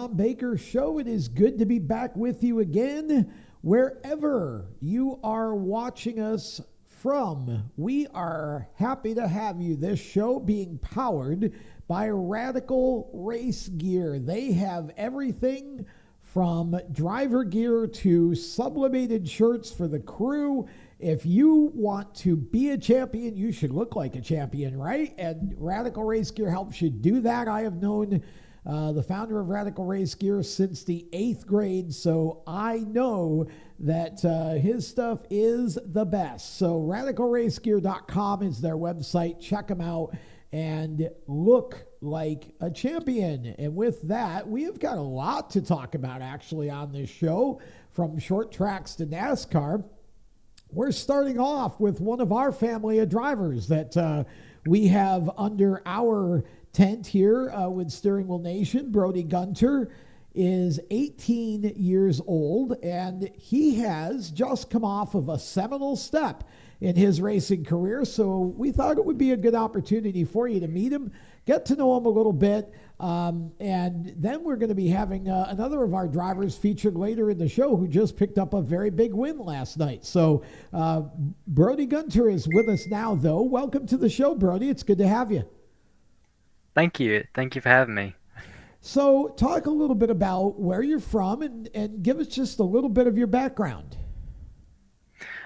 Tom Baker Show. It is good to be back with you again, wherever you are watching us from. We are happy to have you. This show being powered by Radical Race Gear. They have everything from driver gear to sublimated shirts for the crew. If you want to be a champion, you should look like a champion, right? And Radical Race Gear helps you do that. I have known the founder of Radical Race Gear since the 8th grade, so I know that his stuff is the best. So radicalracegear.com is their website. Check them out and look like a champion. And with that, we have got a lot to talk about actually on this show, from short tracks to NASCAR. We're starting off with one of our family of drivers that we have under our tent here with Steering Wheel Nation. Brody Gunter is 18 years old, and he has just come off of a seminal step in his racing career. So we thought it would be a good opportunity for you to meet him, get to know him a little bit. And then we're going to be having another of our drivers featured later in the show who just picked up a very big win last night. So Brody Gunter is with us now, though. Welcome to the show, Brody. It's good to have you. Thank you. Thank you for having me. So talk a little bit about where you're from and give us just a little bit of your background.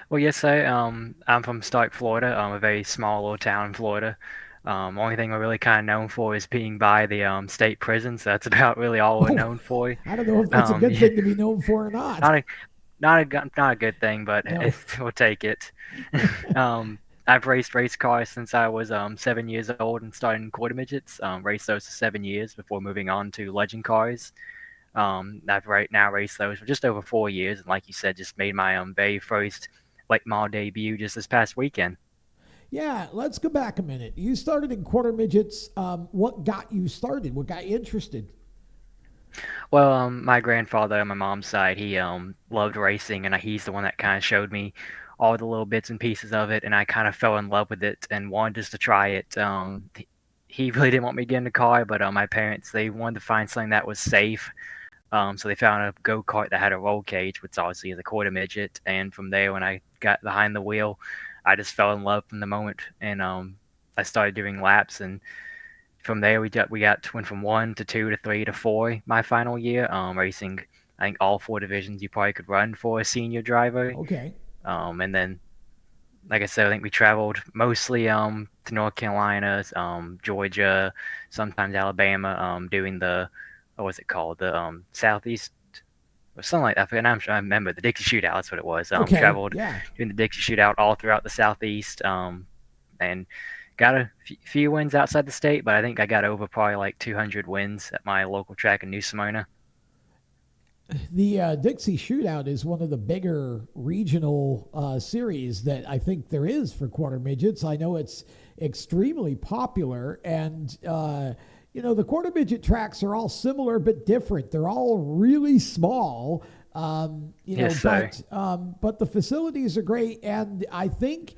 Well, yes, I'm from Stark, Florida, a very small little town in Florida. Only thing we're really kind of known for is being by the state prison, so that's about really all we're known for. I don't know if that's a good thing to be known for or not. Not a good thing, but No. we'll take it. I've raced race cars since I was 7 years old and started in quarter midgets. Raced those for 7 years before moving on to legend cars. I've right now raced those for just over 4 years, and like you said, just made my very first late model debut just this past weekend. Yeah, let's go back a minute. You started in quarter midgets. What got you started? What got you interested? Well, my grandfather on my mom's side, he loved racing, and he's the one that kind of showed me all the little bits and pieces of it, and I kind of fell in love with it and wanted just to try it. He really didn't want me to get in the car, but my parents, they wanted to find something that was safe. So they found a go-kart that had a roll cage, which obviously is a quarter midget. And from there, when I got behind the wheel, I just fell in love from the moment. And I started doing laps. And from there, went from 1 to 2 to 3 to 4 my final year, racing, I think, all 4 divisions you probably could run for a senior driver. Okay. And then, like I said, I think we traveled mostly to North Carolina, Georgia, sometimes Alabama, doing the what was it called? The Southeast or something like that. I'm sure I remember the Dixie Shootout. That's what it was. Okay. Traveled Yeah. doing the Dixie Shootout all throughout the Southeast, and got a few wins outside the state. But I think I got over probably like 200 wins at my local track in New Smyrna. The Dixie Shootout is one of the bigger regional series that I think there is for quarter midgets. I know it's extremely popular, and the quarter midget tracks are all similar but different. They're all really small, Yes, sir. but the facilities are great, and I think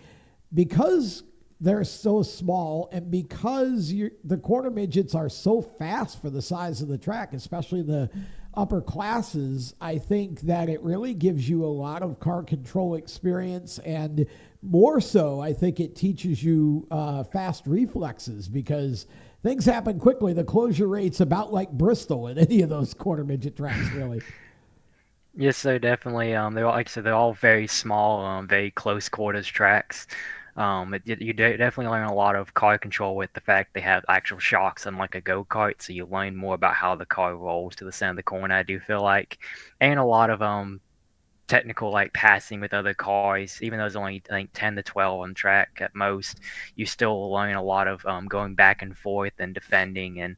because they're so small and because the quarter midgets are so fast for the size of the track, especially the upper classes, I think that it really gives you a lot of car control experience, and more so, I think it teaches you fast reflexes because things happen quickly. The closure rate's about like Bristol in any of those quarter midget tracks, really. Yes, sir, definitely. They're all, like I said, they're all very small, very close quarters tracks. Definitely learn a lot of car control with the fact they have actual shocks unlike a go-kart, so you learn more about how the car rolls to the center of the corner, I do feel like. And a lot of technical like passing with other cars, even though there's only I think 10 to 12 on track at most, you still learn a lot of going back and forth and defending and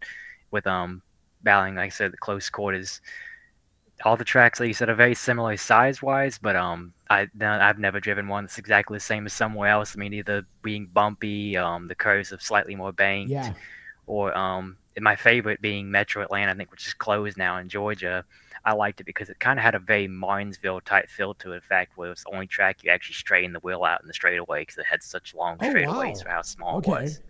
with battling, like I said, the close quarters. All the tracks, like you said, are very similar size-wise, but I've never driven one that's exactly the same as somewhere else. I mean, either being bumpy, the curves are slightly more banked, Yeah. or my favorite being Metro Atlanta, I think, which is closed now in Georgia. I liked it because it kind of had a very Martinsville type feel to it. In fact, where it was the only track you actually straighten the wheel out in the straightaway because it had such long Oh, straightaways wow. for how small it Okay. was.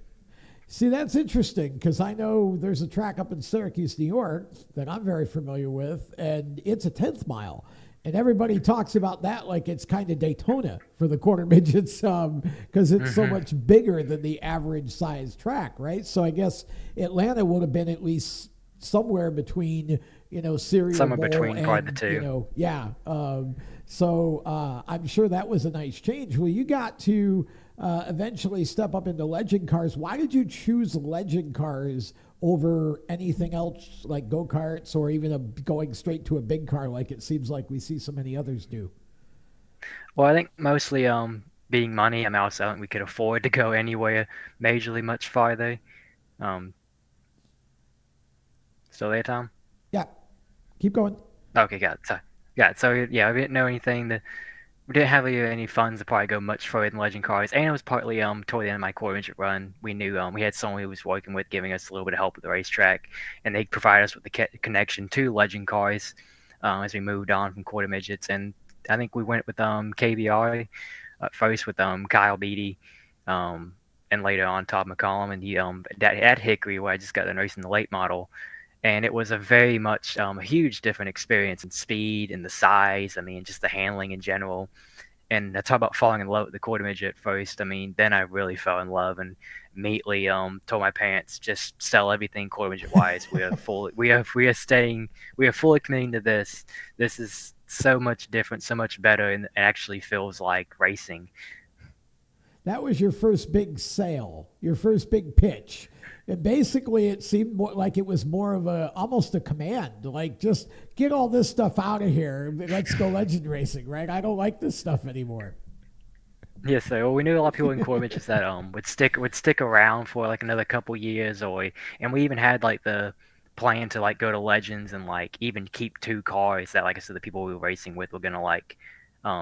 See, that's interesting because I know there's a track up in Syracuse, New York that I'm very familiar with, and it's a 10th mile. And everybody talks about that like it's kind of Daytona for the quarter midgets because it's so Hmm. much bigger than the average size track, right? So I guess Atlanta would have been at least somewhere between, Cereal Somewhere Bowl between probably the and, two. yeah. So I'm sure that was a nice change. Well, you got to eventually step up into legend cars. Why did you choose legend cars over anything else like go karts or even going straight to a big car like it seems like we see so many others do? Well, I think mostly being money. I mean, also I don't think we could afford to go anywhere majorly much farther. Um, Still there, Tom? Yeah, keep going. Okay, got it. So yeah, we didn't know anything that we didn't have really any funds to probably go much further than Legend Cars, and it was partly toward the end of my core midget run. We knew we had someone who was working with giving us a little bit of help with the racetrack, and they provided us with the connection to Legend Cars as we moved on from quarter midgets. And I think we went with KBR at first with Kyle Beattie, um, and later on Todd McCollum, and the at Hickory where I just got the race in the late model, and it was a very much a huge different experience in speed and the size. I mean, just the handling in general. And I talk about falling in love with the quarter midget at first. I mean, then I really fell in love and immediately told my parents just sell everything quarter midget wise. We are fully committing to this. This is so much different, so much better, and it actually feels like racing. That was your first big sale, your first big pitch. And basically, it seemed more like it was more of a almost a command, like just get all this stuff out of here. Let's go legend racing, right? I don't like this stuff anymore. Yes, so well, we knew a lot of people in core midgets that would stick around for like another couple years, and we even had like the plan to like go to Legends and like even keep two cars that like I said the people we were racing with were gonna like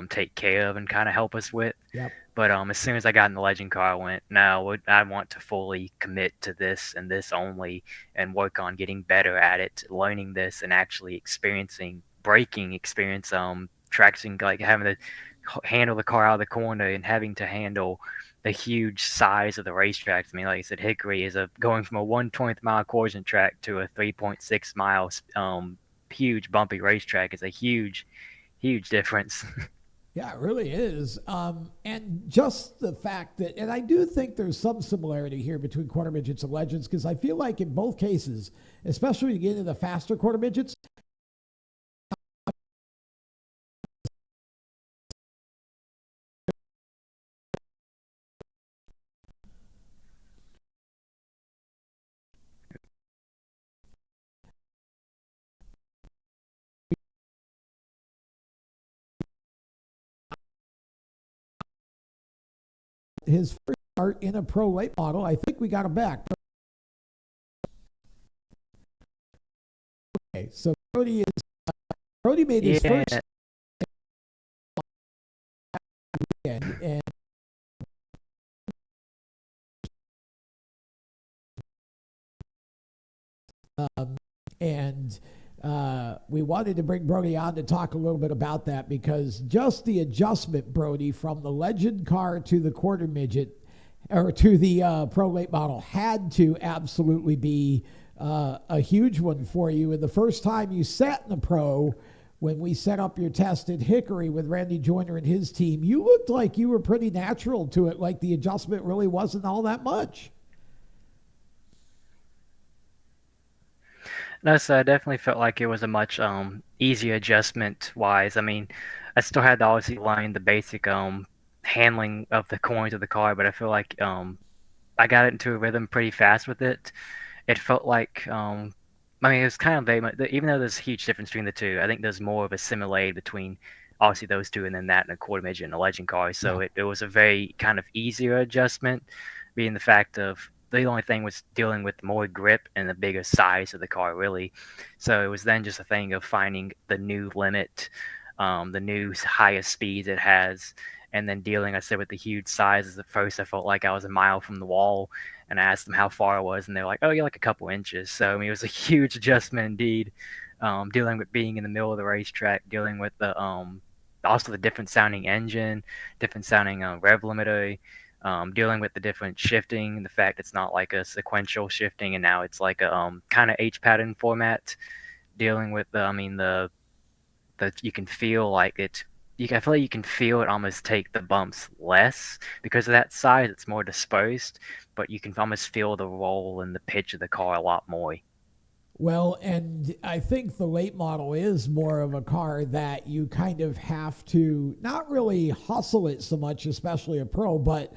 take care of and kind of help us with. Yep. But as soon as I got in the Legend car, I went, no, I want to fully commit to this and this only, and work on getting better at it, learning this, and actually experiencing braking experience, tracking, like having to handle the car out of the corner and having to handle the huge size of the racetracks. I mean, like I said, Hickory is going from a 1/20th mile course track to a 3.6 miles huge bumpy racetrack is a huge, huge difference. Yeah, it really is. And just the fact that, and I do think there's some similarity here between quarter midgets and legends because I feel like in both cases, especially when you get into the faster quarter midgets, his first start in a pro late model, I think we got him back. Okay, so Brody made his first Yeah, weekend, and um, and we wanted to bring Brody on to talk a little bit about that because just the adjustment, Brody, from the legend car to the quarter midget or to the pro late model had to absolutely be a huge one for you. And the first time you sat in the pro, when we set up your test at Hickory with Randy Joyner and his team, you looked like you were pretty natural to it, like the adjustment really wasn't all that much. no, so I definitely felt like it was a much easier adjustment wise. I mean, I still had to obviously learn the basic handling of the coins of the car, but I feel like I got into a rhythm pretty fast with it. It felt like I mean, it was kind of very much, even though there's a huge difference between the two, I think there's more of a similarity between obviously those two and then that and a quarter midget and a legend car. Yeah. So it was a very kind of easier adjustment, being the fact of the only thing was dealing with more grip and the bigger size of the car, really. So it was then just a thing of finding the new limit, the new highest speeds it has, and then dealing, I said, with the huge sizes. At first, I felt like I was a mile from the wall, and I asked them how far I was, and they're like, "Oh, you're like a couple inches." So I mean, it was a huge adjustment indeed. Dealing with being in the middle of the racetrack, dealing with the also the different sounding engine, different sounding rev limiter, dealing with the different shifting, the fact it's not like a sequential shifting, and now it's like a kind of H pattern format. Dealing with the you can feel like it. I feel like you can feel it almost take the bumps less because of that size. It's more dispersed, but you can almost feel the roll and the pitch of the car a lot more. Well, and I think the late model is more of a car that you kind of have to not really hustle it so much, especially a pro, but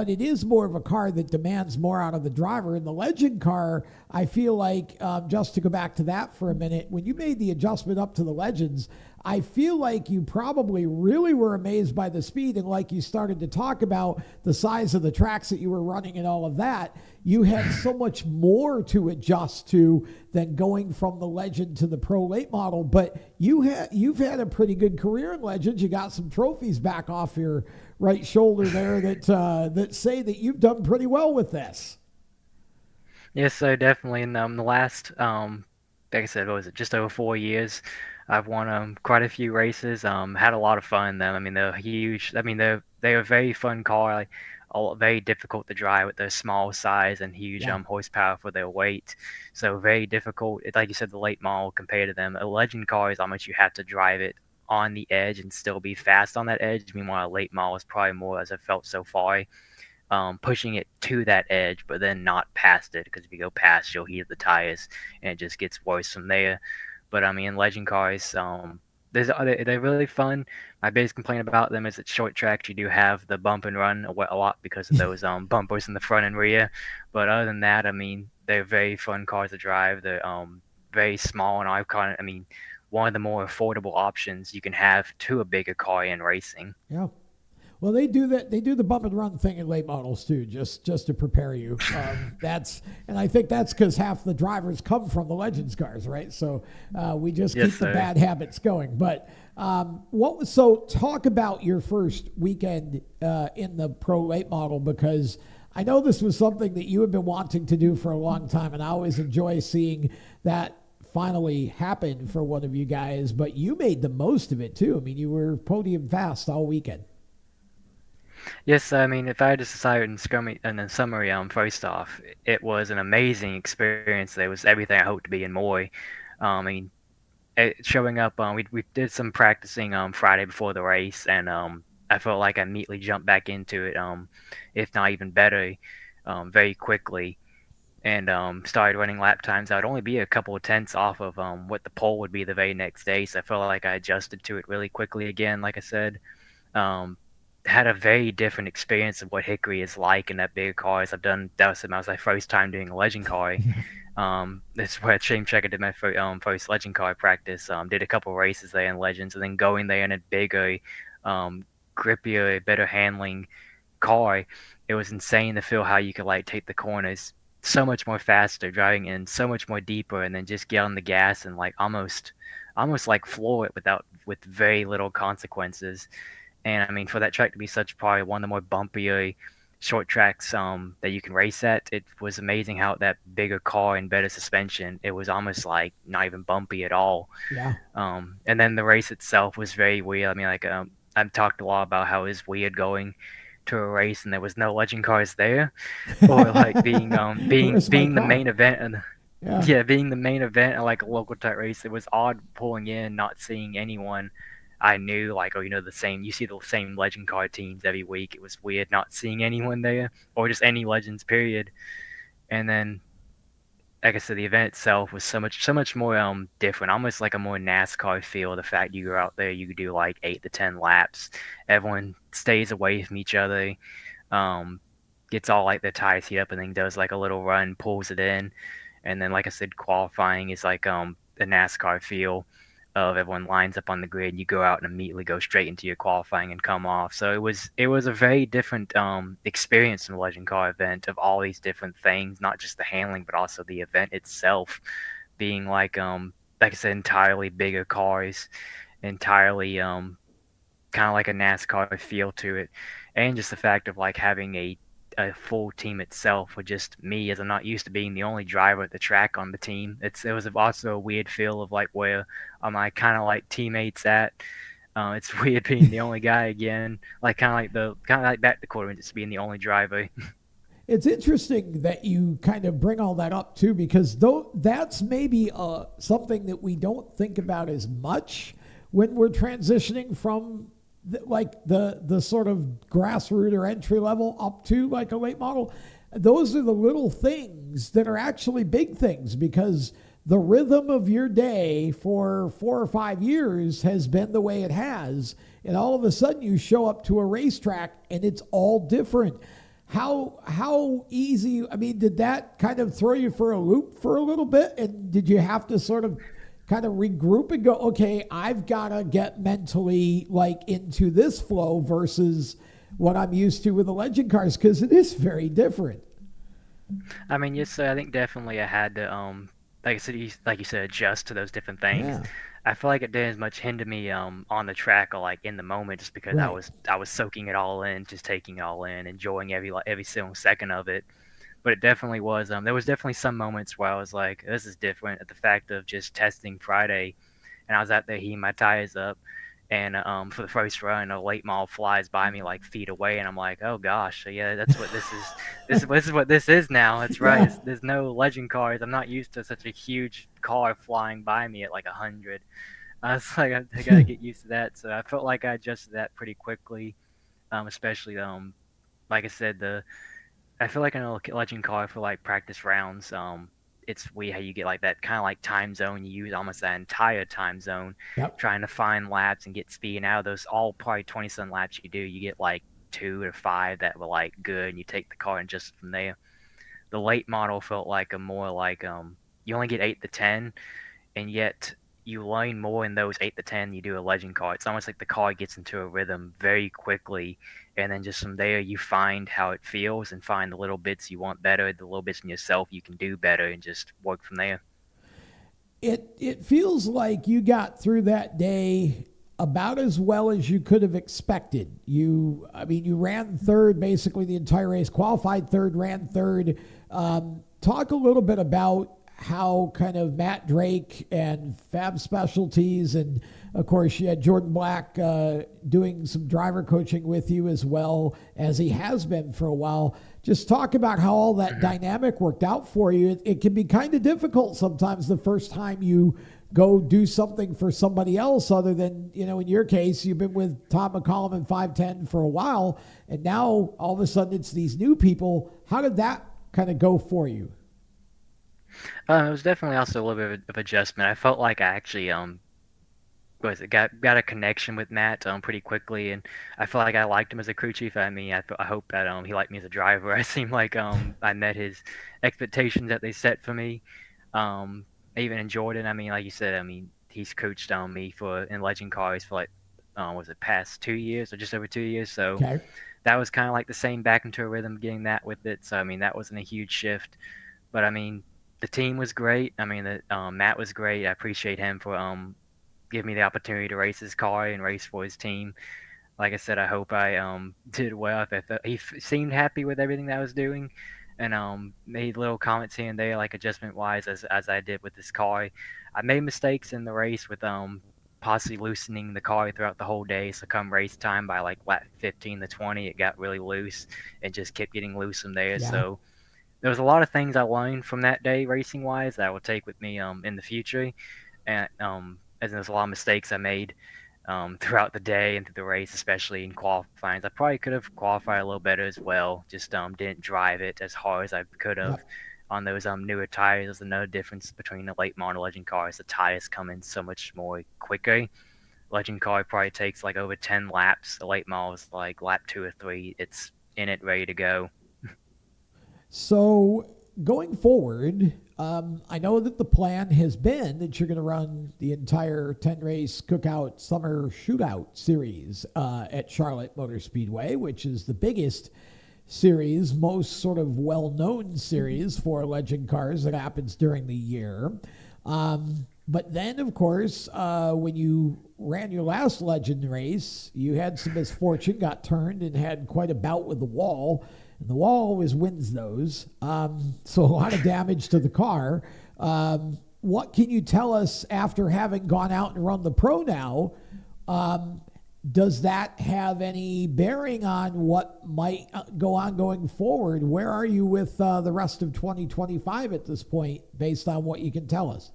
it is more of a car that demands more out of the driver. In the legend car, I feel like, just to go back to that for a minute, when you made the adjustment up to the legends, I feel like you probably really were amazed by the speed. And like you started to talk about the size of the tracks that you were running and all of that, you had so much more to adjust to than going from the legend to the pro late model. But you've had a pretty good career in legends. You got some trophies back off your right shoulder there that say that you've done pretty well with this. Yes, so definitely in the last, like I said, what was it, just over 4 years, I've won quite a few races. Had a lot of fun though. I mean, they're huge. I mean, they're a very fun car, like very difficult to drive with their small size and huge Yeah. horsepower for their weight. So very difficult. It, like you said, the late model compared to them, a legend car is almost you have to drive it on the edge and still be fast on that edge. Meanwhile, a late model is probably more, as I felt so far, pushing it to that edge, but then not past it because if you go past, you'll heat the tires, and it just gets worse from there. But I mean, legend cars, they're really fun. My biggest complaint about them is at short tracks you do have the bump and run a lot because of those bumpers in the front and rear. But other than that, I mean, they're very fun cars to drive. They're very small, and I mean, one of the more affordable options you can have to a bigger car in racing. Yeah. Well, they do that. They do the bump and run thing in late models too, just to prepare you. That's and I think that's because half the drivers come from the Legends cars, right? So we just Yes, keep the sir. bad habits going. But what was so? Talk about your first weekend in the pro late model because I know this was something that you have been wanting to do for a long time, and I always enjoy seeing that finally happen for one of you guys. But you made the most of it too. I mean, you were podium fast all weekend. Yes, I mean, if I had to decide in summary, first off, it was an amazing experience. It was everything I hoped to be and more. I mean, showing up, we did some practicing Friday before the race, and I felt like I immediately jumped back into it, if not even better, very quickly, and started running lap times. I'd only be a couple of tenths off of what the pole would be the very next day, so I felt like I adjusted to it really quickly again, like I said. Um, had a very different experience of what Hickory is like in that bigger cars. That was my first time doing a legend car. Yeah. That's where Shame Check I did my first legend car practice. Did a couple races there in legends, and then going there in a bigger, um, grippier, better handling car. It was insane to feel how you could like take the corners so much more faster, driving in so much more deeper, and then just get on the gas and like almost like floor it with very little consequences. And I mean, for that track to be such probably one of the more bumpier short tracks that you can race at, it was amazing how that bigger car and better suspension, it was almost like not even bumpy at all. Yeah. And then the race itself was very weird. I mean, like I've talked a lot about how it's weird going to a race and there was no legend cars there, or like Where's my being the car? main event and Yeah. yeah, being the main event at like a local type race, it was odd pulling in, not seeing anyone I knew, like, oh, you see the same legend card teams every week. It was weird not seeing anyone there, or just any legends, period. And then, like I said, the event itself was so much more different, almost like a more NASCAR feel. The fact you go out there, you could do like 8 to 10 laps. Everyone stays away from each other. Um, gets all like their tires heat up, and then does like a little run, pulls it in, and then, like I said, qualifying is like the NASCAR feel of everyone lines up on the grid. You go out and immediately go straight into your qualifying and come off. So it was a very different experience in the Legend Car event of all these different things, not just the handling, but also the event itself being like I said, entirely bigger cars, entirely kind of like a NASCAR feel to it, and just the fact of like having a full team itself with just me, as I'm not used to being the only driver at the track on the team. It was also a weird feel of like where are my kind of like teammates at. It's weird being the only guy again, like kind of like back to Corbin, just being the only driver. It's interesting that you kind of bring all that up too, because though that's maybe something that we don't think about as much when we're transitioning from the sort of grassroots or entry level up to like a late model. Those are the little things that are actually big things, because the rhythm of your day for 4 or 5 years has been the way it has, and all of a sudden you show up to a racetrack and it's all different. How easy, I mean, did that kind of throw you for a loop for a little bit? And did you have to sort of kind of regroup and go, okay, I've got to get mentally like into this flow versus what I'm used to with the legend cars? Because it is very different. I mean, yes, I think definitely I had to, like I said, like you said, adjust to those different things. Yeah, I feel like it didn't as much hinder me on the track or like in the moment, just because right. I was soaking it all in, just taking it all in, enjoying every single second of it. But it definitely was. There was definitely some moments where I was like, this is different. At the fact of just testing Friday, and I was out there heating my tires up, and for the first run, a late model flies by me like feet away, and I'm like, oh gosh, so yeah, that's what this is. This is what this is now. That's right. Yeah. There's no legend cars. I'm not used to such a huge car flying by me at like 100. I was like, I gotta get used to that. So I felt like I adjusted that pretty quickly. Especially like I said, the I feel like in a legend car for like practice rounds, it's weird how you get like that kind of like time zone. You use almost that entire time zone Yep. trying to find laps and get speed. And out of those all probably 20 some laps you do, you get like 2 or 5 that were like good, and you take the car and just from there. The late model felt like a more like you only get 8 to 10, and yet you learn more in those 8 to 10 you do a legend car. It's almost like the car gets into a rhythm very quickly, and then just from there you find how it feels and find the little bits you want better, the little bits in yourself you can do better, and just work from there. It feels like you got through that day about as well as you could have expected. I mean, you ran third basically the entire race, qualified third, ran third. Talk a little bit about how kind of Matt Drake and Fab Specialties, and of course you had Jordan Black doing some driver coaching with you as well, as he has been for a while. Just talk about how all that dynamic worked out for you. It can be kind of difficult sometimes the first time you go do something for somebody else, other than, in your case, you've been with Tom McCollum and 510 for a while, and now all of a sudden it's these new people. How did that kind of go for you? It was definitely also a little bit of adjustment. I felt like I actually was it got a connection with Matt pretty quickly, and I feel like I liked him as a crew chief. I mean, I hope that he liked me as a driver. I seemed like I met his expectations that they set for me. Even in Jordan, I mean, like you said, I mean, he's coached me for in legend cars for like was it past 2 years or just over 2 years. So Okay. that was kind of like the same back into a rhythm, getting that with it. So I mean, that wasn't a huge shift, but I mean, the team was great. I mean, Matt was great. I appreciate him for give me the opportunity to race his car and race for his team. Like I said, I hope I did well. He seemed happy with everything that I was doing, and made little comments here and there, like adjustment wise, as I did with this car. I made mistakes in the race with possibly loosening the car throughout the whole day. So come race time, by like lap 15 to 20, it got really loose and just kept getting loose from there. Yeah. So there was a lot of things I learned from that day racing wise that I will take with me in the future, and as there's a lot of mistakes I made throughout the day and through the race, especially in qualifying. I probably could have qualified a little better as well. Just didn't drive it as hard as I could have. Yep. On those newer tires, there's another difference between the late model legend cars. The tires come in so much more quicker. Legend car probably takes like over 10 laps. The late model is like lap 2 or 3. It's in it, ready to go. So going forward, I know that the plan has been that you're going to run the entire 10 race cookout summer shootout series at Charlotte Motor Speedway, which is the biggest series, most sort of well-known series for legend cars that happens during the year. But then, of course, when you ran your last legend race, you had some misfortune, got turned, and had quite a bout with the wall. And the wall always wins those. So a lot of damage to the car. What can you tell us after having gone out and run the pro now? Um, does that have any bearing on what might go on going forward? Where are you with the rest of 2025 at this point, based on what you can tell us?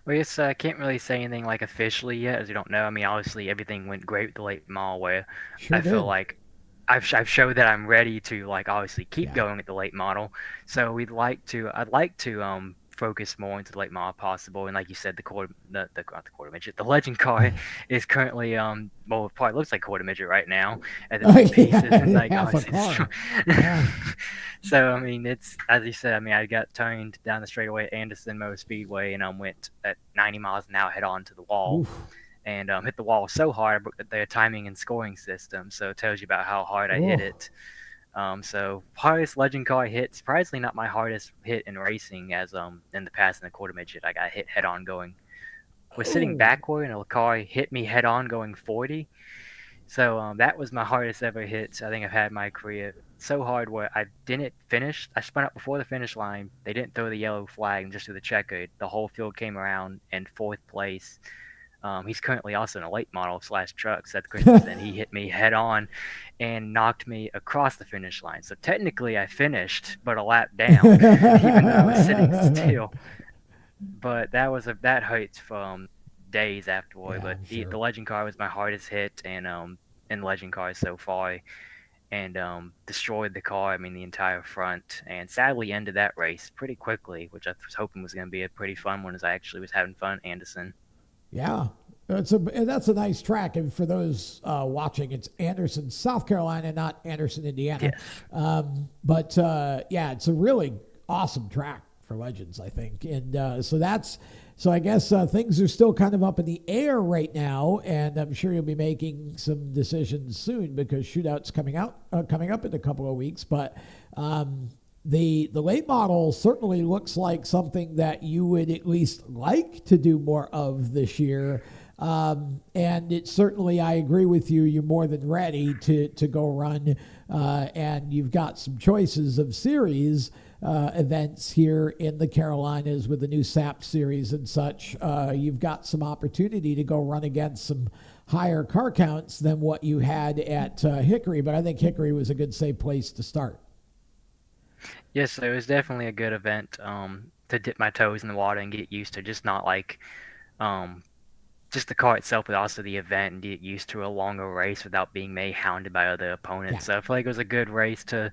Well, yes, I can't really say anything like officially yet, as we don't know. I mean, obviously everything went great with the late model, where Sure I feel did. like I've showed that I'm ready to like obviously keep Yeah. going with the late model. So I'd like to focus more into the late model possible. And like you said, the not the quarter midget, the legend car is currently well, it probably looks like quarter midget right now as it's Oh, in pieces and yeah, like half a obviously destroyed. car. Yeah. So I mean, it's as you said. I mean, I got turned down the straightaway at Anderson Motor Speedway, and went at 90 miles an hour head on to the wall, Oof. and hit the wall so hard I broke their timing and scoring system. So it tells you about how hard I hit Oh. it. So hardest legend car hit, surprisingly not my hardest hit in racing, as in the past in the quarter midget I got hit head on going. Was sitting Oh. backward and a car hit me head on going 40. So that was my hardest ever hit I think I've had in my career. So hard where I didn't finish. I spun up before the finish line. They didn't throw the yellow flag and just threw the checkered. The whole field came around in fourth place. He's currently also in a late model slash truck, Seth Christensen. He hit me head on and knocked me across the finish line. So technically I finished, but a lap down, even though I was sitting still. But that hurts from days afterward. Yeah, But I'm the sure. legend car was my hardest hit, and in legend cars so far, and destroyed the car. I mean the entire front, and sadly ended that race pretty quickly, which I was hoping was going to be a pretty fun one, as I actually was having fun at Anderson. Yeah. That's a nice track, and for those watching, it's Anderson, South Carolina, not Anderson, Indiana. Yes. But yeah, it's a really awesome track for Legends, I think, and so I guess things are still kind of up in the air right now, and I'm sure you'll be making some decisions soon because shootouts coming up in a couple of weeks. But the late model certainly looks like something that you would at least like to do more of this year. And it certainly, I agree with you. You're more than ready to go run, and you've got some choices of series events here in the Carolinas with the new SAP series and such. You've got some opportunity to go run against some higher car counts than what you had at Hickory, but I think Hickory was a good, safe place to start. Yes, so it was definitely a good event to dip my toes in the water and get used to, just not like um, just the car itself, but also the event, and get used to a longer race without being maybe hounded by other Yeah. opponents. So I feel like it was a good race to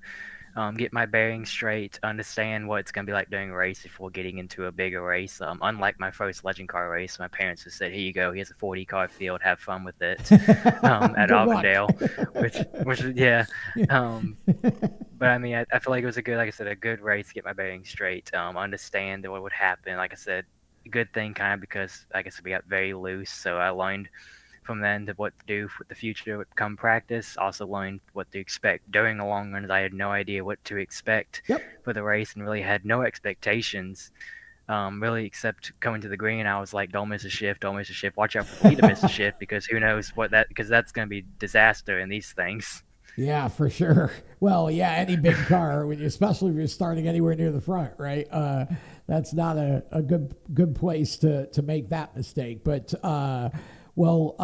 get my bearings straight, understand what it's going to be like doing a race before getting into a bigger race. Unlike my first legend car race, my parents just said, "Here you go. Here's a 40 car field. Have fun with it." At Good luck. Auburndale, which yeah. Um, but I mean, I feel like it was a good, like I said, a good race to get my bearings straight. Understand what would happen. Like I said, a good thing kind of because I guess we got very loose, so I learned from then to what to do with the future would come practice. Also learned what to expect during the long runs. I had no idea what to expect Yep. for the race and really had no expectations. Really, except coming to the green, I was like, "Don't miss a shift! Don't miss a shift! Watch out for the lead to miss a shift because who knows what that because that's going to be disaster in these things." Yeah, for sure. Well, yeah, any big car, when you, especially if you're starting anywhere near the front, right? That's not a good place to make that mistake. But well,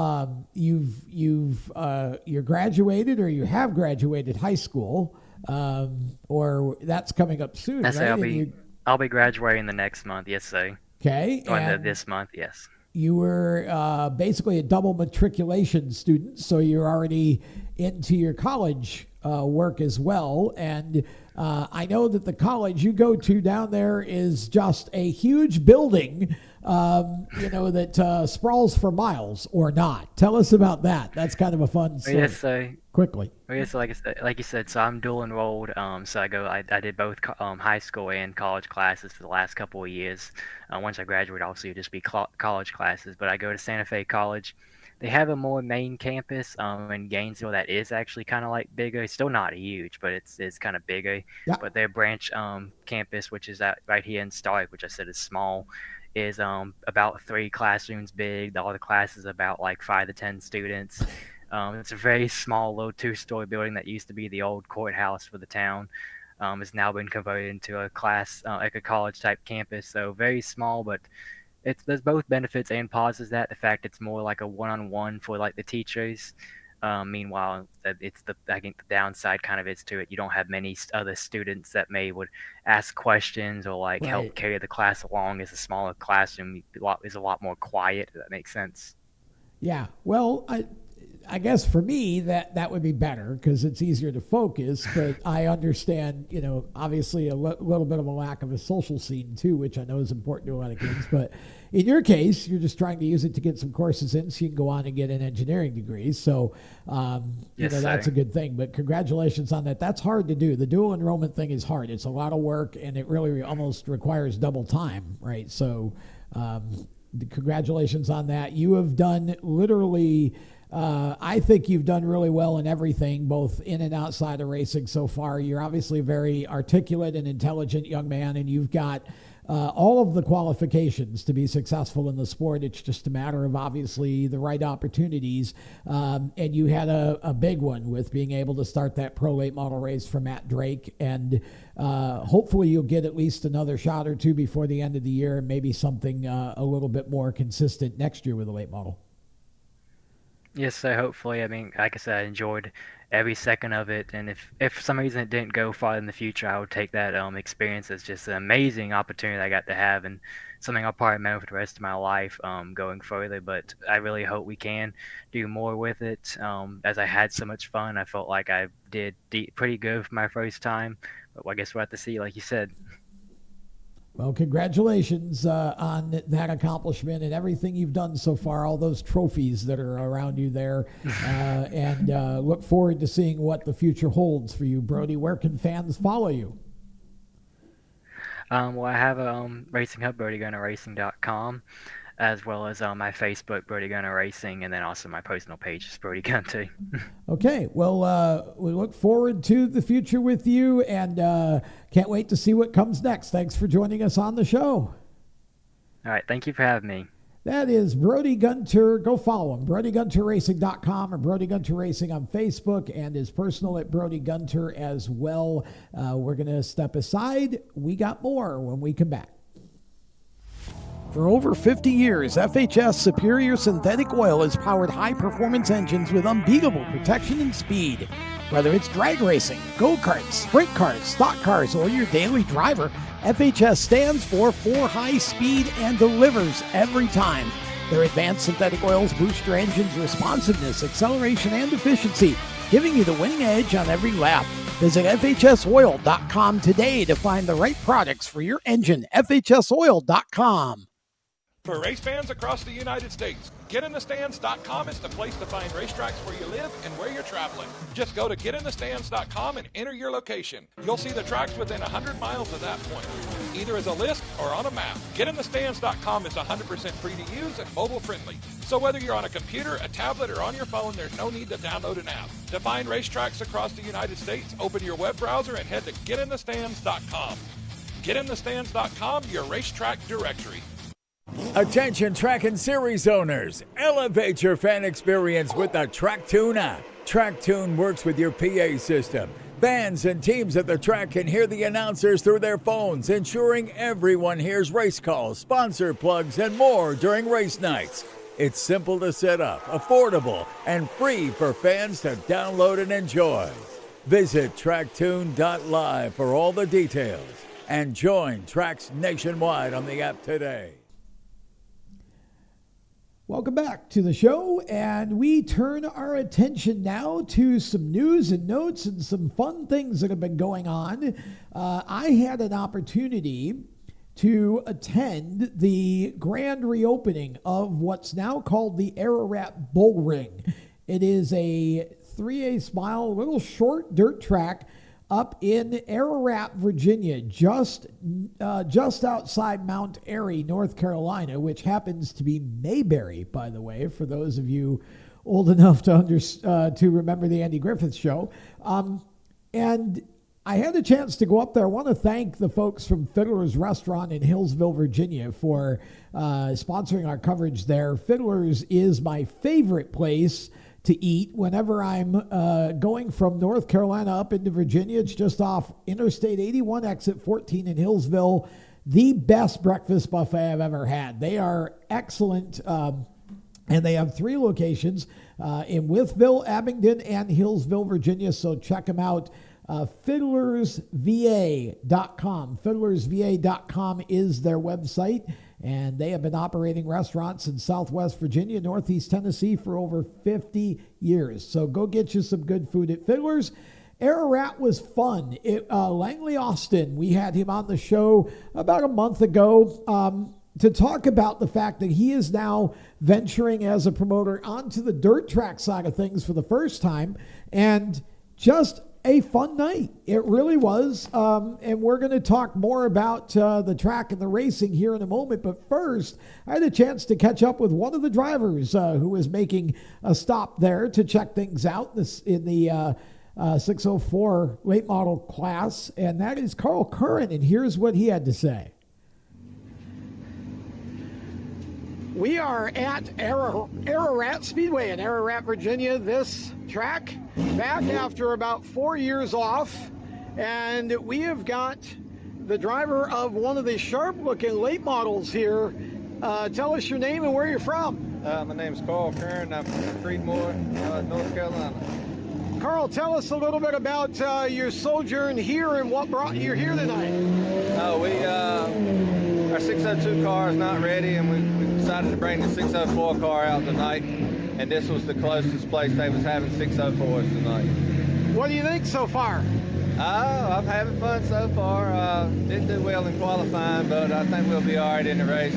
you're graduated or you have graduated high school, or that's coming up soon, I say right? And you I'll be graduating the next month. Yes, sir. okay, Or and this month. Yes. you were basically a double matriculation student, so you're already into your college work as well. And I know that the college you go to down there is just a huge building, that sprawls for miles or not. Tell us about that. That's kind of a fun Yes, story. sir. Quickly. Well, yes, like you said, so I'm dual enrolled. So I did both high school and college classes for the last couple of years. Once I graduate, obviously it'll just be college classes. But I go to Santa Fe College. They have a more main campus in Gainesville that is actually kind of like bigger. It's still not huge, but it's kind of bigger. Yeah. But their branch campus, which is out right here in Stark, which I said is small, is about 3 classrooms big. All the classes about like 5 to 10 students. It's a very small, low 2-story building that used to be the old courthouse for the town. Has now been converted into a like a college type campus. So very small, but there's both benefits and pauses. That the fact it's more like a one-on-one for like the teachers. Meanwhile, I think the downside kind of is to it. You don't have many other students that would ask questions or like help Right. carry the class along. As a smaller classroom, is a lot more quiet. If that makes sense. Yeah. Well, I guess for me that would be better because it's easier to focus. But I understand, obviously little bit of a lack of a social scene too, which I know is important to a lot of kids. But in your case, you're just trying to use it to get some courses in, so you can go on and get an engineering degree. So, Yes, that's sir. a good thing. But congratulations on that. That's hard to do. The dual enrollment thing is hard. It's a lot of work, and it really almost requires double time, right? So. Congratulations on that. You have done literally, I think you've done really well in everything, both in and outside of racing so far. You're obviously a very articulate and intelligent young man, and you've got all of the qualifications to be successful in the sport. It's just a matter of obviously the right opportunities. And you had a big one with being able to start that pro late model race for Matt Drake. And hopefully you'll get at least another shot or two before the end of the year, and maybe something a little bit more consistent next year with a late model. Yes, sir. Hopefully, I mean, like I said, I enjoyed every second of it, and if for some reason it didn't go far in the future, I would take that experience as just an amazing opportunity I got to have, and something I'll probably remember for the rest of my life going further. But I really hope we can do more with it. As I had so much fun, I felt like I did pretty good for my first time. But I guess we'll have to see, like you said. Well, congratulations on that accomplishment and everything you've done so far, all those trophies that are around you there. And look forward to seeing what the future holds for you, Brody. Where can fans follow you? Well, I have a racing hub, BrodyGunterRacing.com, as well as my Facebook, Brody Gunter Racing, and then also my personal page is Brody Gunter. Okay, well, we look forward to the future with you and can't wait to see what comes next. Thanks for joining us on the show. All right, thank you for having me. That is Brody Gunter. Go follow him, BrodyGunterRacing.com or Brody Gunter Racing on Facebook, and his personal at Brody Gunter as well. We're going to step aside. We got more when we come back. For over 50 years, FHS Superior Synthetic Oil has powered high-performance engines with unbeatable protection and speed. Whether it's drag racing, go-karts, sprint cars, stock cars, or your daily driver, FHS stands for high speed and delivers every time. Their advanced synthetic oils boost your engine's responsiveness, acceleration, and efficiency, giving you the winning edge on every lap. Visit FHSoil.com today to find the right products for your engine. FHSoil.com. For race fans across the United States, GetInTheStands.com is the place to find racetracks where you live and where you're traveling. Just go to GetInTheStands.com and enter your location. You'll see the tracks within 100 miles of that point, either as a list or on a map. GetInTheStands.com is 100% free to use and mobile friendly. So whether you're on a computer, a tablet, or on your phone, there's no need to download an app. To find racetracks across the United States, open your web browser and head to GetInTheStands.com. GetInTheStands.com, your racetrack directory. Attention track and series owners, elevate your fan experience with the TrackTune app. TrackTune works with your PA system. Fans and teams at the track can hear the announcers through their phones, ensuring everyone hears race calls, sponsor plugs, and more during race nights. It's simple to set up, affordable, and free for fans to download and enjoy. Visit tracktune.live for all the details and join tracks nationwide on the app today. Welcome back to the show, and we turn our attention now to some news and notes and some fun things that have been going on. I had an opportunity to attend the grand reopening of what's now called the Ararat Bull Ring. It is a 3/8 mile, little short dirt track up in Ararat, Virginia, just outside Mount Airy, North Carolina, which happens to be Mayberry, by the way, for those of you old enough to remember the Andy Griffith Show. And I had a chance to go up there. I want to thank the folks from Fiddler's Restaurant in Hillsville, Virginia, for sponsoring our coverage there. Fiddler's is my favorite place to eat whenever I'm going from North Carolina up into Virginia. It's just off Interstate 81, exit 14 in Hillsville. the best breakfast buffet I've ever had. They are excellent, and they have 3 locations in Wytheville, Abingdon, and Hillsville, Virginia. So check them out. Fiddlersva.com. Fiddlersva.com is their website, and they have been operating restaurants in Southwest Virginia, Northeast Tennessee for over 50 years. So go get you some good food at Fiddlers. Ararat was fun. Langley Austin, we had him on the show about a month ago to talk about the fact that he is now venturing as a promoter onto the dirt track side of things for the first time, and just a fun night. It really was. And we're going to talk more about the track and the racing here in a moment. But first, I had a chance to catch up with one of the drivers who was making a stop there to check things out in the 604 late model class. And that is Carl Curran. And here's what he had to say. We are at Ararat Speedway in Ararat, Virginia. This track back after about 4 years off, and we have got the driver of one of the sharp-looking late models here. Tell us your name and where you're from. My name's Carl Curran. I'm from Creedmoor, North Carolina. Carl, tell us a little bit about your sojourn here and what brought you here tonight. Our 602 car is not ready, and we decided to bring the 604 car out tonight, and this was the closest place they was having 604s tonight. What do you think so far? I'm having fun so far. Didn't do well in qualifying, but I think we'll be all right in the race.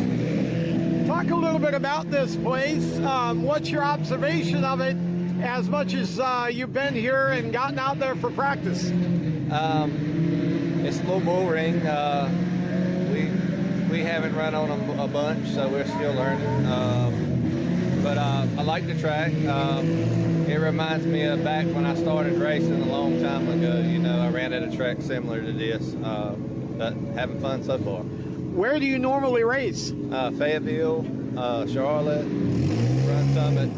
Talk a little bit about this place. What's your observation of it as much as you've been here and gotten out there for practice? It's a little boring. We haven't run on them a bunch, so we're still learning. But I like the track. It reminds me of back when I started racing a long time ago. You know, I ran at a track similar to this, but having fun so far. Where do you normally race? Fayetteville, Charlotte, run some at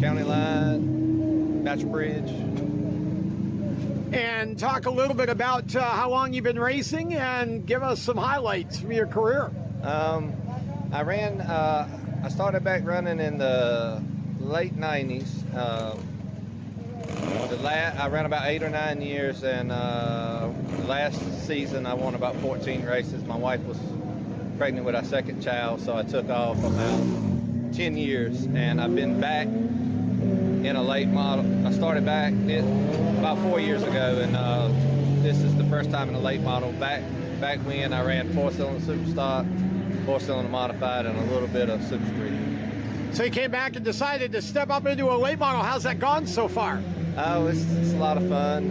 County Line, Natural Bridge. And talk a little bit about how long you've been racing and give us some highlights from your career. I started back running in the late 90s. I ran about 8 or 9 years, and last season I won about 14 races. My wife was pregnant with our second child, so I took off about 10 years, and I've been back in a late model. I started back about 4 years ago, and this is the first time in a late model. Back when I ran 4-cylinder super stock, 4-cylinder modified, and a little bit of super street. So you came back and decided to step up into a late model. How's that gone so far? Oh, it's a lot of fun.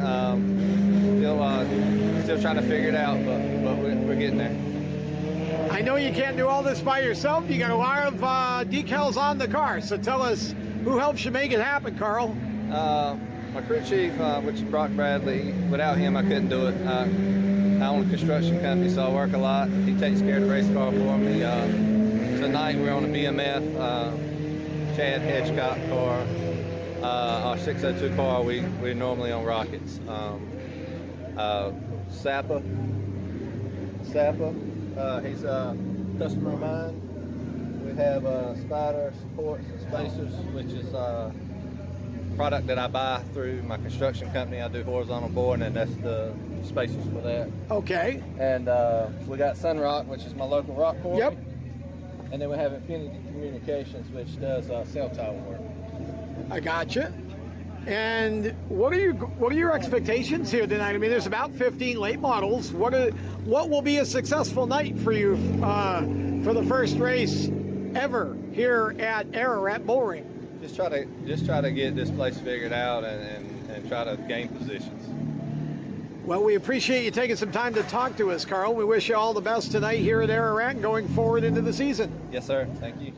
Still trying to figure it out, but we're getting there. I know you can't do all this by yourself. You got a lot of decals on the car, so tell us who helps you make it happen, Carl? My crew chief, which is Brock Bradley. Without him, I couldn't do it. I own a construction company, so I work a lot. He takes care of the race car for me. Tonight we're on a BMF, Chad Hedgecock car. Our 602 car, we're normally on rockets. Sappa, he's a customer of mine. We have Spider Supports and Spacers, which is a product that I buy through my construction company. I do horizontal boring, and that's the spacers for that. Okay. And we got Sunrock, which is my local rock quarry. Yep. And then we have Infinity Communications, which does cell tower work. I gotcha. And what are your expectations here tonight? I mean, there's about 15 late models. What will be a successful night for you for the first race ever here at Ararat Bullring? Just try to get this place figured out and try to gain positions. Well, we appreciate you taking some time to talk to us, Carl. We wish you all the best tonight here at Ararat going forward into the season. Yes, sir. Thank you.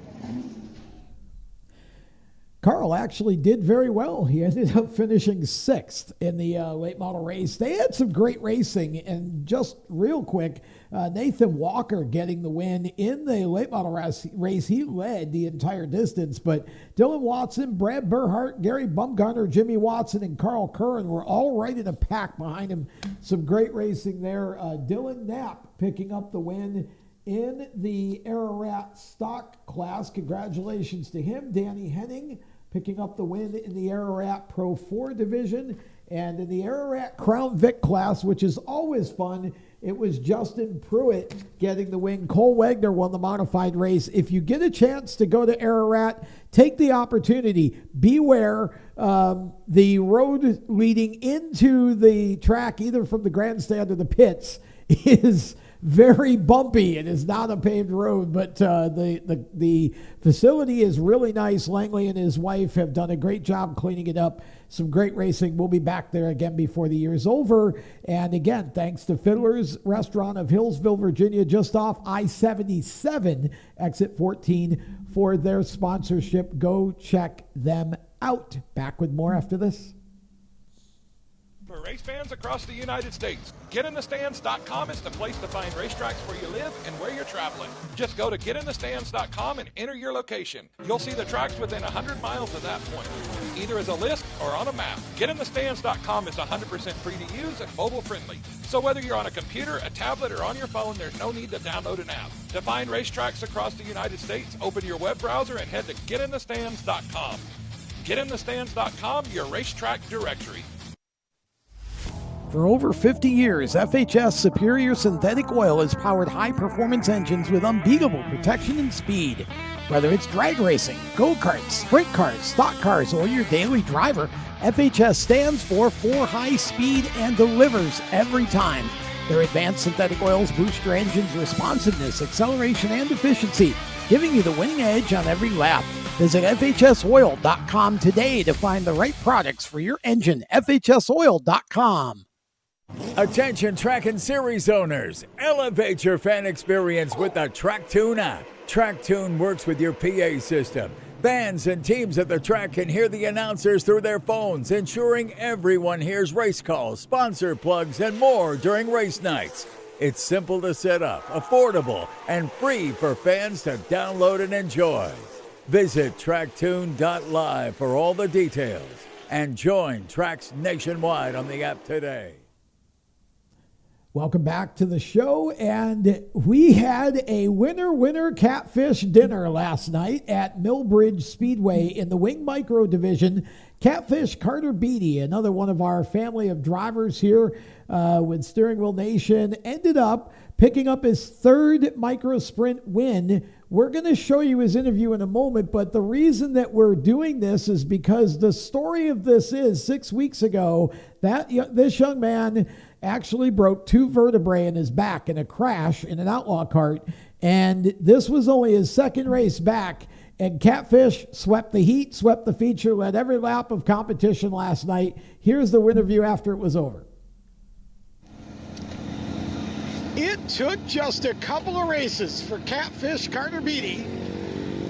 Carl actually did very well. He ended up finishing 6th in the late model race. They had some great racing, and just real quick, Nathan Walker getting the win in the late model race. He led the entire distance, but Dylan Watson, Brad Burhart, Gary Bumgarner, Jimmy Watson, and Carl Curran were all right in a pack behind him. Some great racing there. Dylan Knapp picking up the win in the Ararat stock class. Congratulations to him. Danny Henning picking up the win in the Ararat Pro 4 division. And in the Ararat Crown Vic class, which is always fun, it was Justin Pruitt getting the win. Cole Wagner won the modified race. If you get a chance to go to Ararat, take the opportunity. Beware the road leading into the track, either from the grandstand or the pits, is very bumpy. It is not a paved road, but the facility is really nice. Langley and his wife have done a great job cleaning it up. Some great racing. We'll be back there again before the year is over. And again, thanks to Fiddler's Restaurant of Hillsville, Virginia, just off I-77, exit 14, for their sponsorship. Go check them out. Back with more after this. For race fans across the United States, GetInTheStands.com is the place to find racetracks where you live and where you're traveling. Just go to GetInTheStands.com and enter your location. You'll see the tracks within 100 miles of that point, either as a list or on a map. GetInTheStands.com is 100% free to use and mobile friendly. So whether you're on a computer, a tablet, or on your phone, there's no need to download an app. To find racetracks across the United States, open your web browser and head to GetInTheStands.com. GetInTheStands.com, your racetrack directory. For over 50 years, FHS Superior Synthetic Oil has powered high-performance engines with unbeatable protection and speed. Whether it's drag racing, go-karts, sprint cars, stock cars, or your daily driver, FHS stands for high speed and delivers every time. Their advanced synthetic oils boost your engine's responsiveness, acceleration, and efficiency, giving you the winning edge on every lap. Visit FHSoil.com today to find the right products for your engine. FHSoil.com. Attention track and series owners, elevate your fan experience with the TrackTune app. TrackTune works with your PA system. Fans and teams at the track can hear the announcers through their phones, ensuring everyone hears race calls, sponsor plugs, and more during race nights. It's simple to set up, affordable, and free for fans to download and enjoy. Visit tracktune.live for all the details and join tracks nationwide on the app today. Welcome back to the show, and we had a winner catfish dinner last night at Millbridge Speedway in the Wing Micro Division. Catfish Karter Beattie, another one of our family of drivers here with Steering Wheel Nation, ended up picking up his 3rd micro sprint win. We're going to show you his interview in a moment, but the reason that we're doing this is because the story of this is 6 weeks ago that this young man actually broke 2 vertebrae in his back in a crash in an outlaw cart, and this was only his 2nd race back, and Catfish swept the heat, swept the feature, led every lap of competition last night. Here's the interview after it was over. It took just a couple of races for Catfish Karter Beattie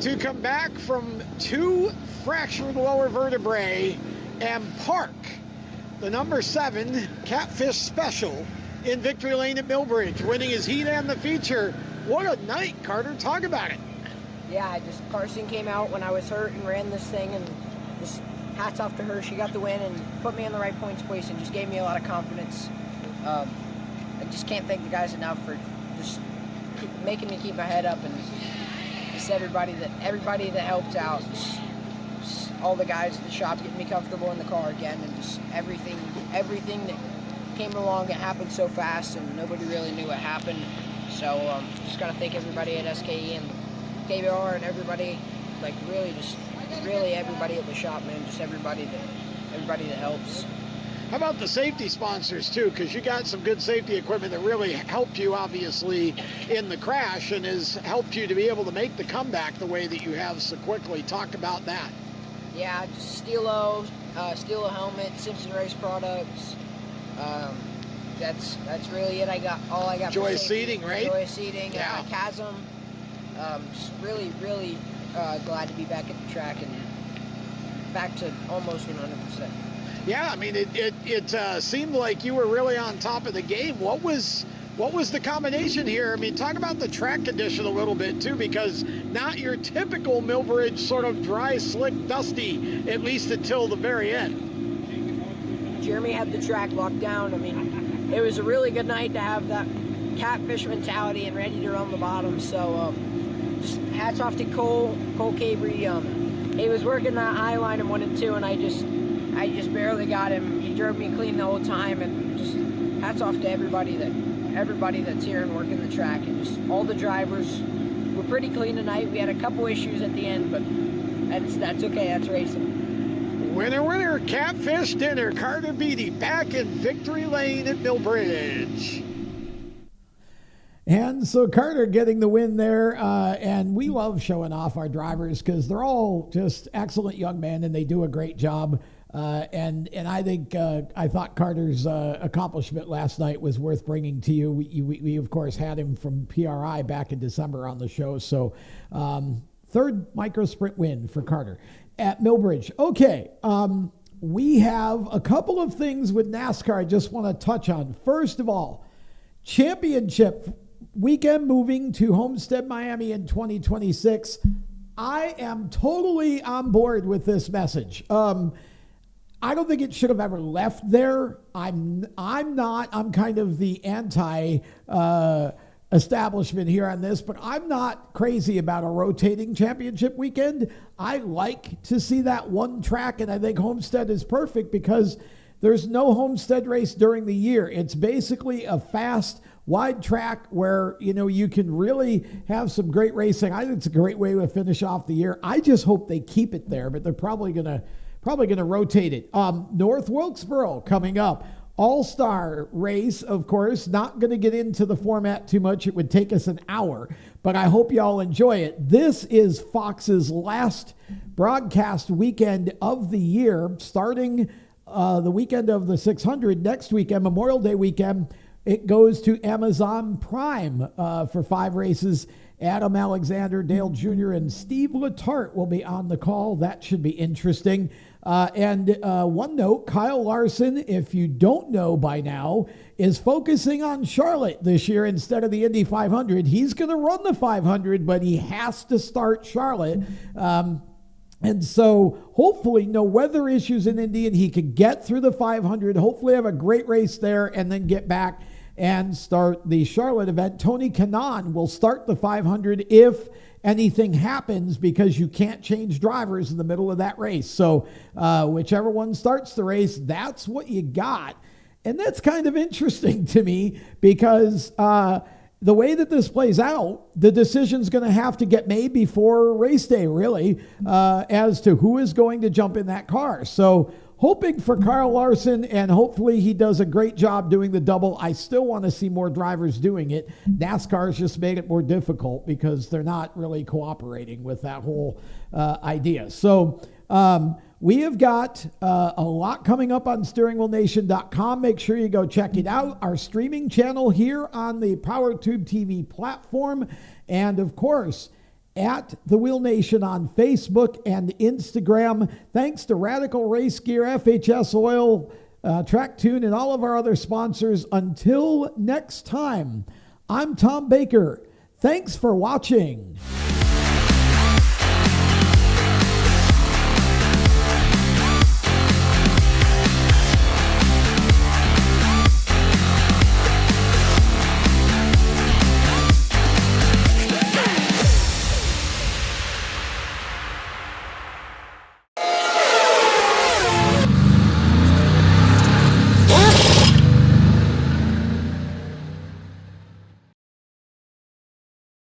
to come back from 2 fractured lower vertebrae and park the number 7 Catfish Special in Victory Lane at Millbridge, winning his heat and the feature. What a night, Carter. Talk about it. Yeah, Carson came out when I was hurt and ran this thing, and just hats off to her. She got the win and put me in the right points place and just gave me a lot of confidence. I just can't thank the guys enough for just making me keep my head up, and just everybody that helped out. Just all the guys at the shop getting me comfortable in the car again, and just everything that came along. It happened so fast, and nobody really knew what happened. So just gotta thank everybody at SKE and KBR and everybody, really everybody at the shop, man. Just everybody that helps. How about the safety sponsors too? Because you got some good safety equipment that really helped you, obviously, in the crash, and has helped you to be able to make the comeback the way that you have so quickly. Talk about that. Yeah, just Stilo helmet, Simpson Race products. That's really it. I got. Joy Seating, right? Joy Seating, yeah. Chasm. Just really glad to be back at the track and back to almost 100%. Yeah, I mean, it seemed like you were really on top of the game. What was the combination here? I mean, talk about the track condition a little bit too, because not your typical Millbridge sort of dry, slick, dusty, at least until the very end. Jeremy had the track locked down. I mean, it was a really good night to have that catfish mentality and ready to run the bottom. So just hats off to Cole Cabry. He was working that high line in 1 and 2, and I just barely got him. He drove me clean the whole time, and just hats off to everybody that's here and working the track, and just all the drivers were pretty clean tonight. We had a couple issues at the end, but that's okay. That's racing. Winner, catfish dinner. Karter Beattie back in victory lane at Millbridge. And so Karter getting the win there, and we love showing off our drivers because they're all just excellent young men and they do a great job. And I think I thought Karter's accomplishment last night was worth bringing to you. We of course had him from PRI back in December on the show. So third micro sprint win for Karter at Millbridge. Okay, we have a couple of things with NASCAR I just want to touch on. First of all, championship weekend moving to Homestead, Miami in 2026. I am totally on board with this message. I don't think it should have ever left there. I'm not. I'm kind of the anti establishment here on this, but I'm not crazy about a rotating championship weekend. I like to see that one track, and I think Homestead is perfect because there's no Homestead race during the year. It's basically a fast, wide track where, you can really have some great racing. I think it's a great way to finish off the year. I just hope they keep it there, but they're probably gonna rotate it. North Wilkesboro coming up. All-Star race, of course. Not going to get into the format too much. It would take us an hour, but I hope y'all enjoy it. This is Fox's last broadcast weekend of the year, starting the weekend of the 600. Next weekend, Memorial Day weekend, it goes to Amazon Prime for 5 races. Adam Alexander, Dale Jr., and Steve Letarte will be on the call. That should be interesting. And one note, Kyle Larson, if you don't know by now, is focusing on Charlotte this year instead of the Indy 500. He's going to run the 500, but he has to start Charlotte. And so hopefully no weather issues in Indy, and he can get through the 500, hopefully have a great race there, and then get back and start the Charlotte event. Tony Kanaan will start the 500 if anything happens, because you can't change drivers in the middle of that race. So whichever one starts the race, that's what you got. And that's kind of interesting to me because the way that this plays out, the decision's going to have to get made before race day, really, as to who is going to jump in that car. So hoping for Kyle Larson, and hopefully he does a great job doing the double. I still want to see more drivers doing it. NASCAR's just made it more difficult because they're not really cooperating with that whole idea. So we have got a lot coming up on steeringwheelnation.com. Make sure you go check it out. Our streaming channel here on the PowerTube TV platform. And of course, at The Wheel Nation on Facebook and Instagram. Thanks to Radical Race Gear, FHS Oil, Track Tune, and all of our other sponsors. Until next time, I'm Tom Baker. Thanks for watching.